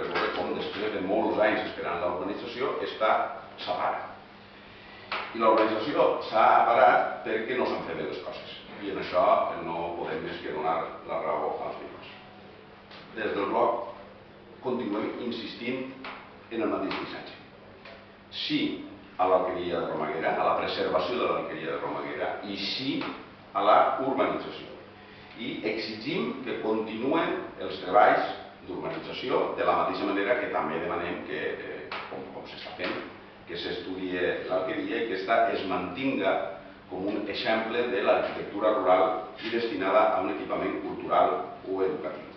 per veure com després de molts anys esperant la urbanització s'ha parat. I la urbanització s'ha parat perquè no s'han fet bé les coses. I en això no podem més que donar la raó als veïns. Des del bloc continuem insistint en el mateix missatge. Sí a l'alqueria de Romaguera, a la preservació de l'alqueria de Romaguera, i sí a la urbanització. I exigim que continuen els treballs d'urbanització de la mateixa manera que també demanem que, com s'està fent, que s'estudie l'alqueria i que es mantinga com un exemple de l'arquitectura rural i destinada a un equipament cultural o educatiu.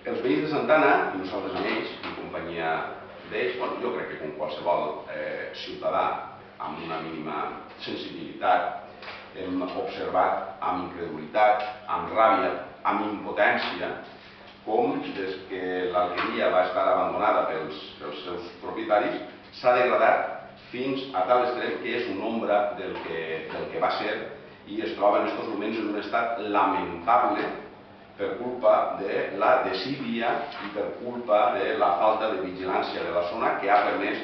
Els veïns de Santana, i nosaltres amb ells, en companyia d'ells, jo crec que com qualsevol ciutadà amb una mínima sensibilitat, hem observat amb incredulitat, amb ràbia, amb impotència, com des que l'alqueria va estar abandonada pels seus propietaris s'ha degradat fins a tal extrem que és una ombra del que va ser i es troba en aquests moments en un estat lamentable per culpa de la desídia i per culpa de la falta de vigilància de la zona que ha permès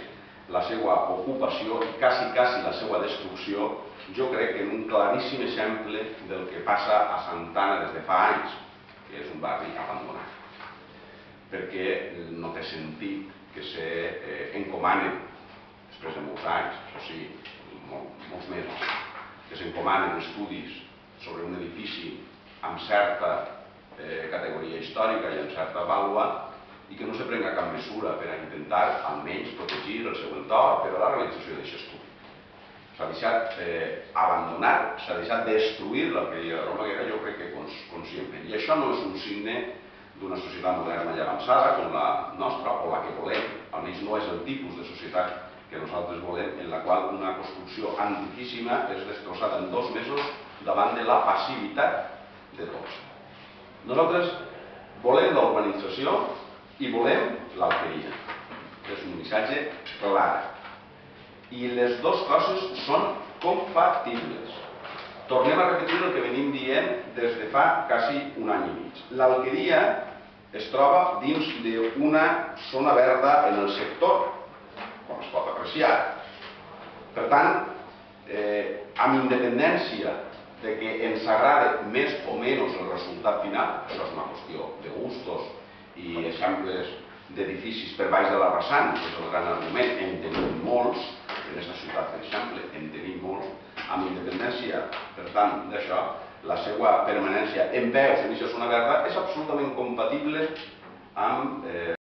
la seva ocupació i quasi la seva destrucció, jo crec que en un claríssim exemple del que passa a Santana des de fa anys, que és un barri abandonat. Perquè no té sentit que s'encomanen, després de molts anys, això sí, molts mesos, que s'encomanen estudis sobre un edifici amb certa categoria històrica i amb certa vàlua i que no se prenga cap mesura per a intentar almenys protegir el seu entorn per a la realització d'aquest estudi. S'ha deixat abandonar, s'ha deixat destruir l'alqueria de Romaguera, jo crec que conscientment. I això no és un signe d'una societat moderna i avançada com la nostra o la que volem, almenys no és el tipus de societat que nosaltres volem, en la qual una construcció antiquíssima és destrossada en 2 mesos davant de la passivitat de tots. Nosaltres volem la urbanització i volem l'alqueria. És un missatge clar. I les dues coses són compatibles. Tornem a repetir el que venim dient des de fa quasi un any i mig. L'alqueria es troba dins d'una zona verda en el sector, com es pot apreciar. Per tant, amb independència de que ens agrade més o menys el resultat final, això és una qüestió de gustos i exemples d'edificis per baix de la vessant, que és el gran argument, en tenim molts, en aquesta ciutat, per exemple, en tenim molts, amb independència, per tant, d'això, la seva permanència en peus en aquesta zona verda és absolutament compatible amb